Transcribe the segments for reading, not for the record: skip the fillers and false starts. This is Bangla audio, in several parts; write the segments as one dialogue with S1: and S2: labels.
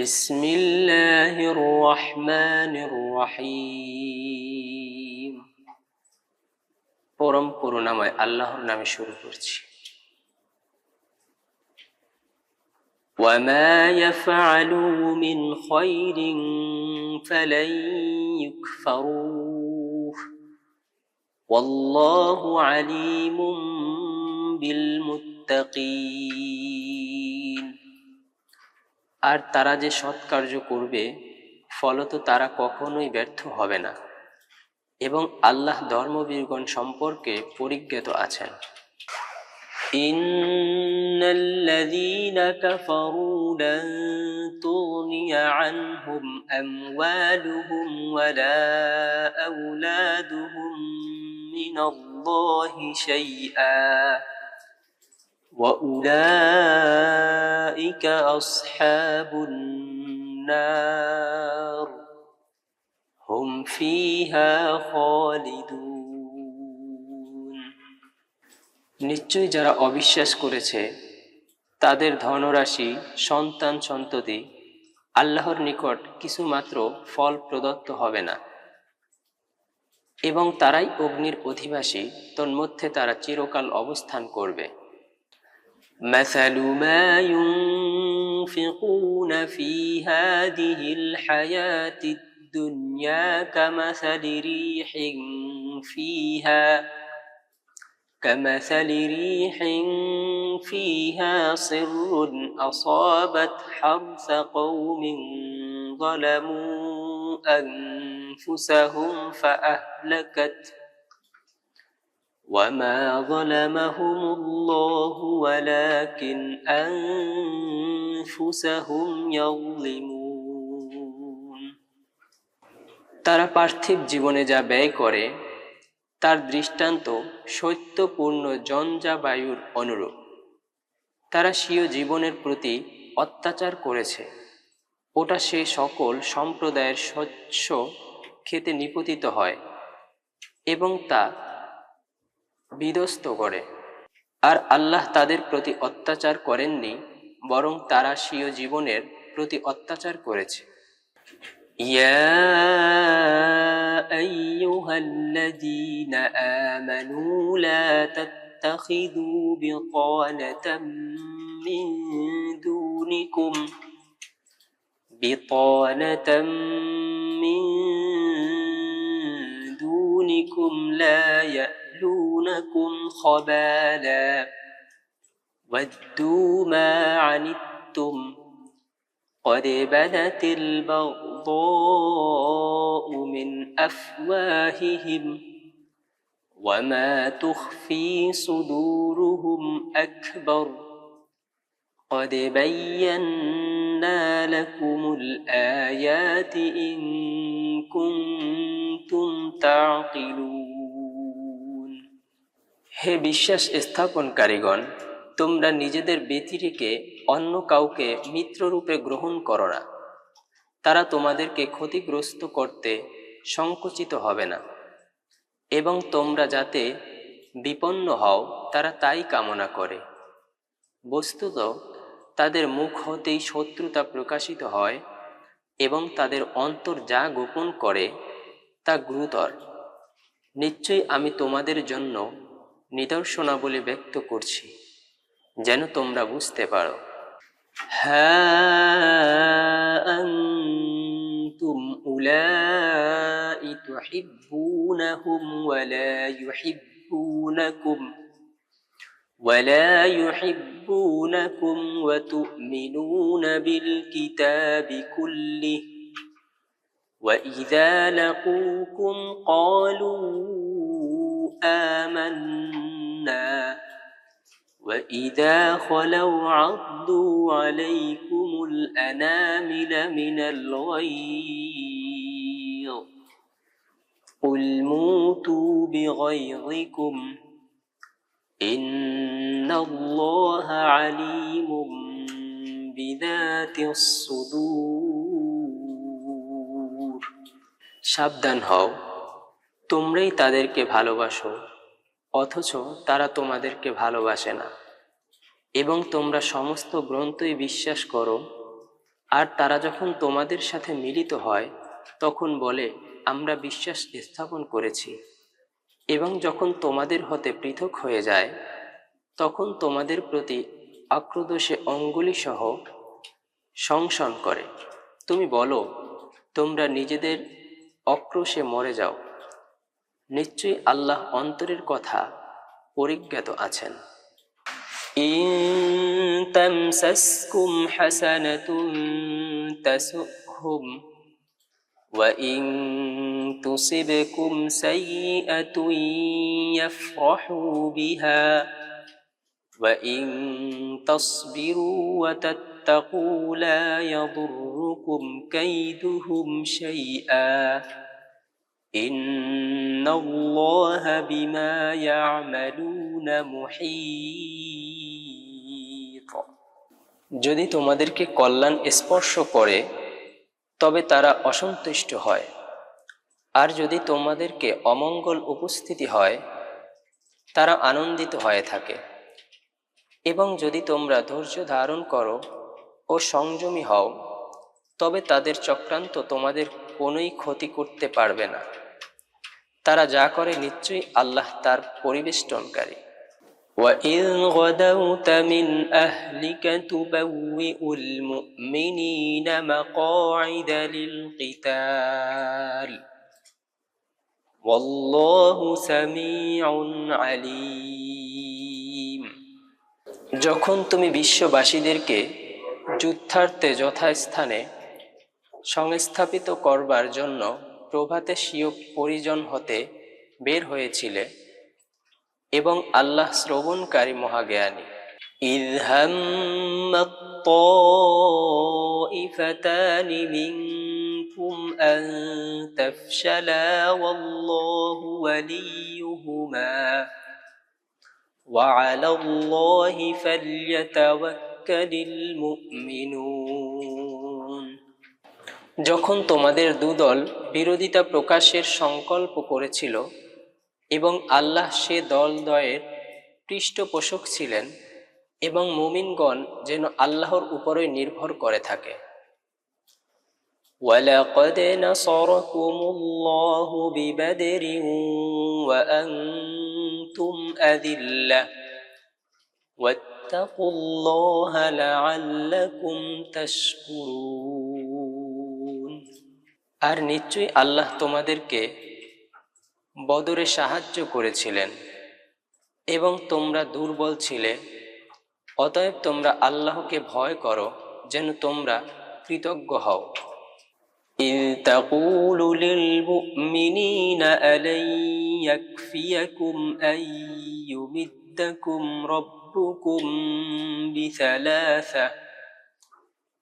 S1: বিসমিল্লাহির রহমানির রহিম। পরম করুণাময় আল্লাহর নামে শুরু করছি। ওয়ামা ইয়াফআলু মিন খায়রিন ফালান ইউকফারুহ ওয়াল্লাহু আলীমুম বিল মুত্তাকিন। আর তারা যে সৎকার্য করবে ফলত তারা কখনোই ব্যর্থ হবে না, এবং আল্লাহ ধর্মবীরগণ সম্পর্কে পরিজ্ঞাত আছেন। ইন্নাল্লাযীনা কাফারু লান তুগনিয়া আনহুম আমওয়ালুহুম ওয়ালা আওলাদুহুম মিনাল্লাহি শাইআ وَأُولَٰئِكَ أَصْحَابُ النَّارِ هُمْ فِيهَا خَالِدُونَ। নিশ্চয়ই যারা অবিশ্বাস করেছে তাদের ধনরাশি, সন্তান সন্ততি আল্লাহর নিকট কিছুমাত্র ফল প্রদত্ত হবে না, এবং তারাই অগ্নির অধিবাসী, তন্মধ্যে তারা চিরকাল অবস্থান করবে। مثل ما ينفقون في هذه الحياة الدنيا كمثل ريح فيها صر أصابت حرث قوم ظلموا أنفسهم فأهلكته وما ظلمهم الله ولكن أنفسهم يظلمون। তারা পার্থিব জীবনে যা ব্যয় করে তার দৃষ্টান্ত শৈত্যপূর্ণ জঞ্জাবায়ুর অনুরূপ। তারা স্বীয় জীবনের প্রতি অত্যাচার করেছে, ওটা সে সকল সম্প্রদায়ের শস্য খেতে নিপতিত হয় এবং তা বিধ্বস্ত করে। আর আল্লাহ তাদের প্রতি অত্যাচার করেননি, বরং তারা স্বীয় জীবনের প্রতি অত্যাচার করেছে। ইয়া আইয়ুহাল্লাযীনা আমানু লা তাত্তাখিযু বিতানাতাম মিন দুনিকুম লা يألونكم خبالا ودوا ما عنتم قد بدت البغضاء من أفواههم وما تخفي صدورهم أكبر قد بينا لكم الآيات إن كنتم تعقلون। হে বিশ্বাস স্থাপনকারীগণ, তোমরা নিজেদের ব্যতিরেকে অন্য কাউকে মিত্ররূপে গ্রহণ করো না। তারা তোমাদেরকে ক্ষতিগ্রস্ত করতে সংকুচিত হবে না, এবং তোমরা যাতে বিপন্ন হও তারা তাই কামনা করে। বস্তুত তাদের মুখ হতেই শত্রুতা প্রকাশিত হয়, এবং তাদের অন্তর যা গোপন করে তা গুরুতর। নিশ্চয়ই আমি তোমাদের জন্য নিদর্শনাবলী ব্যক্ত করছি, যেন তোমরা বুঝতে পারো। হা আনতুম উলাই তুহিব্বুনাহুম ولا يحبونكم وتؤمنون بالكتاب كله وإذا لقوكم قالوا آمنا وإذا خلوا عضوا عليكم الأنامل من الغيظ قل موتوا بغيظكم إن الله عليم بذات الصدور। সাবধান হও, তোমরাই তাদেরকে ভালোবাসো অথচ তারা তোমাদেরকে ভালোবাসে না, এবং তোমরা সমস্ত গ্রন্থই বিশ্বাস করো আর তারা যখন তোমাদের সাথে মিলিত হয় তখন বলে, আমরা বিশ্বাস স্থাপন করেছি। এবং যখন তোমাদের হতে পৃথক হয়ে যায় তখন তোমাদের প্রতি আক্রোদশে অঙ্গুলিসহ সংশন করে। তুমি বলো, তোমরা নিজেদের অক্রোশে মরে যাও। নিশ্চয়ই আল্লাহ অন্তরের কথা পরিজ্ঞাত আছেন। ইন তামসাসকুম হাসানাতুন তাসুহুম ওয়া ইন তুসিবকুম সাইয়্যাতুন ইয়াফরাহু বিহা ওয়া ইন তাসবিরু ওয়া তাত্তাকু লা ইয়াদুররুকুম কাইদুহুম শাইআ ইন্নাল্লাহা বিমা ইয়া'মালুনা মুহীত। যদি তোমাদেরকে কল্যাণ স্পর্শ করে তবে তারা অসন্তুষ্ট হয়, আর যদি তোমাদেরকে অমঙ্গল উপস্থিতি হয় তারা আনন্দিত হয়ে থাকে। এবং যদি তোমরা ধৈর্য ধারণ করো ও সংযমী হও তবে তাদের চক্রান্ত তোমাদের কোনোই ক্ষতি করতে পারবে না। তারা যা করে নিশ্চয়ই আল্লাহ তার পরিবেষ্টনকারী। وَإِذْ غَدَوْتَ مِنْ أَهْلِكَ تُبَوِّئُ الْمُؤْمِنِينَ مَقَاعِدَ لِلْقِتَالِ وَاللَّهُ سَمِيعٌ عَلِيمٌ। যখন তুমি বিশ্ববাসীদেরকে যুদ্ধার্থে যথাস্থানে সংস্থাপিত করবার জন্য প্রভাতে স্বীয় পরিজন হতে বের হয়েছিলে এবং আল্লাহ শ্রবণকারী মহাজ্ঞানী। ইয হাম্মাত তাইফাতানি মিনকুম আন তাফশালা ওয়াল্লাহু ওয়ালিয়ুহুমা ওয়া আলাল্লাহি ফালইয়াতাওয়াক্কালিল মুমিনুন। যখন তোমাদের দুদল বিরোধিতা প্রকাশের সংকল্প করেছিল এবং আল্লাহ সে দলদ্বয়ের পৃষ্ঠপোষক ছিলেন এবং মুমিনগণ যেন আল্লাহর উপরই নির্ভর করে থাকে। وَلَقَدْ نَصَرَكُمُ اللَّهُ بِبَدْرٍ وَأَنْتُمْ أَذِلَّةٌ وَاتَّقُوا اللَّهَ لَعَلَّكُمْ تَشْكُرُونَ। আর নিশ্চয়ই আল্লাহ তোমাদেরকে বদরে সাহায্য করেছিলেন এবং তোমরা দুর্বল ছিলে, অতএব তোমরা আল্লাহকে ভয় করো যেন তোমরা কৃতজ্ঞ হও। إِذْ تَقُولُ لِلْمُؤْمِنِينَ أَلَنْ يَكْفِيَكُمْ أَنْ يُمِدَّكُمْ رَبُّكُمْ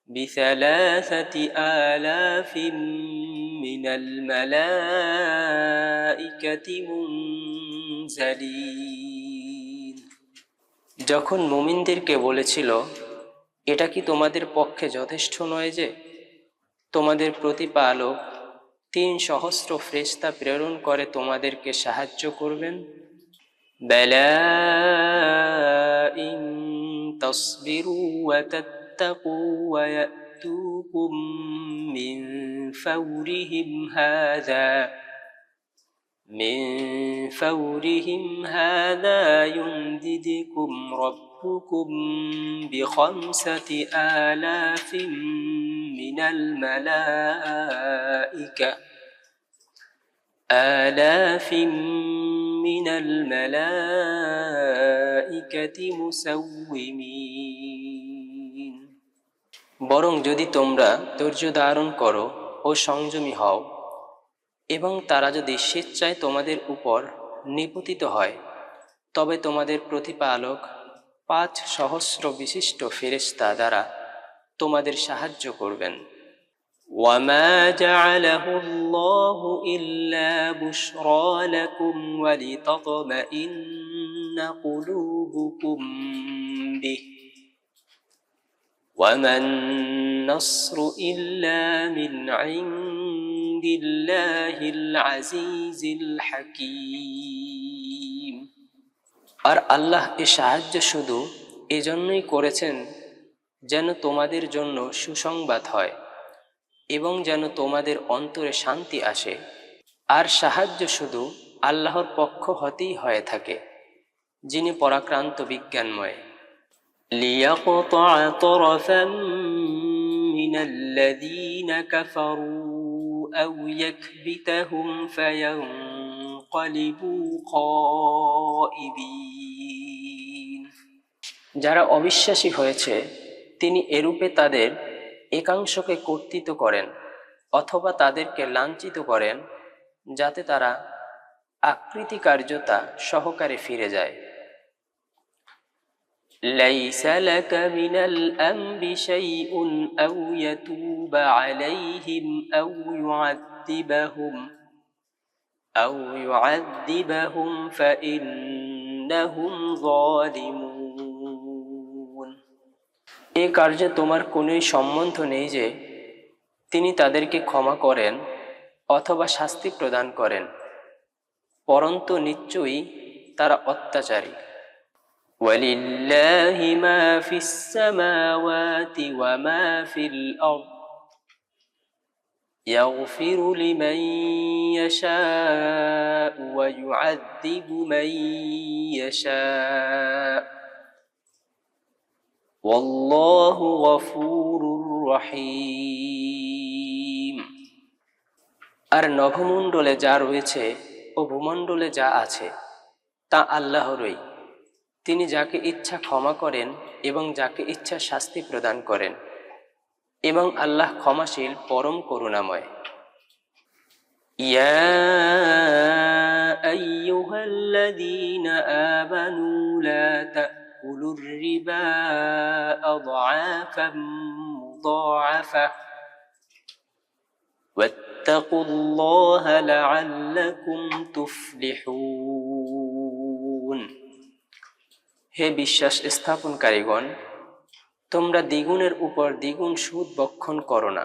S1: بِثَلَاثَةِ آلَافٍ مِّنَ الْمَلَائِكَةِ مُنْزَلِينَ। যখন মুমিনদেরকে বলেছিল, এটা কি তোমাদের পক্ষে যথেষ্ট নয় যে তোমাদের প্রতিপালক ৩,০০০ ফেরেশতা প্রেরণ করে তোমাদেরকে সাহায্য করবেন? বালা ইন তাসবিরু ওয়া তাত্তাকু ওয়া ইয়াতুকুম মিন ফাওরিহিম হাযা ইউমদিদকুম ربكم بخمسة آلاف من الملائكة مسومين। বরং যদি তোমরা ধৈর্য ধারণ করো ও সংযমী হও এবং তারা যদি স্বেচ্ছায় তোমাদের উপর নিপতিত হয় তবে তোমাদের প্রতিপালক ৫,০০০ বিশিষ্ট ফেরেশতা দ্বারা তোমাদের সাহায্য করবেন। ওয়ামা জাআলাহু আল্লাহু ইল্লা বুশরা লাকুম ওয়া লিতাতমাইন্না কুলুবুকুম বিহি ওয়ামান নাসরু ইল্লা মিন ইনদিল্লাহিল আজিজিল হাকীম। আর আল্লাহ এ সাহায্য শুধু এজন্যই করেছেন যেন তোমাদের জন্য সুসংবাদ হয় এবং যেন তোমাদের অন্তরে শান্তি আসে। আর সাহায্য শুধু আল্লাহর পক্ষ হতেই হয়ে থাকে, যিনি পরাক্রান্ত বিজ্ঞানময়। লিয়াকতা'a তরফাম মিনাল্লাযীনা কাফারু আও ইয়াকবিতাহুম ফায়ানকালিবু খাইবিন। যারা অবিশ্বাসী হয়েছে তিনি এরূপে তাদের একাংশকে কর্তৃত্ব করেন অথবা তাদেরকে লাঞ্ছিত করেন, যাতে তারা আকৃতিকার্যতা সহকারে ফিরে যায়। লাইসা লাকা মিনাল আমরি শাইউন আও ইয়াতুবা আলাইহিম আও ইউআযযিবাহুম ফাইন্নাহুম যালিমুন। এ কার্যে তোমার কোনোই সম্বন্ধ নেই যে তিনি তাদেরকে ক্ষমা করেন অথবা শাস্তি প্রদান করেন, পরন্তু নিশ্চয়ই তারা অত্যাচারী। ওয়ালিল্লাহি মা ফিস সামাওয়াতি ওয়া মা ফিল আরদ ইয়াগফিরু লিমান ইয়াশা'উ ওয়া ইউ'আযযিবু মান ইয়াশা'উ ওয়াল্লাহু গফুরুর রহিম। আর নভমণ্ডলে যা রয়েছে ও ভূমণ্ডলে যা আছে তা আল্লাহরই। তিনি যাকে ইচ্ছা ক্ষমা করেন এবং যাকে ইচ্ছা শাস্তি প্রদান করেন, এবং আল্লাহ ক্ষমাশীল পরম করুণাময়। ইয়া আইয়ুহাল্লাযীনা আমানু লা তা'কুলুর রিবা আযআফাম মুযাআফা ওয়াত্তাকুল্লাহা লাআল্লাকুম তুফলিহুন। হে বিশ্বাস স্থাপনকারীগণ, তোমরা দ্বিগুণের উপর দ্বিগুণ সুদ ভক্ষণ করো না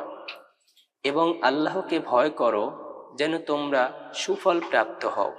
S1: এবং আল্লাহকে ভয় করো যেন তোমরা সুফল প্রাপ্ত হও।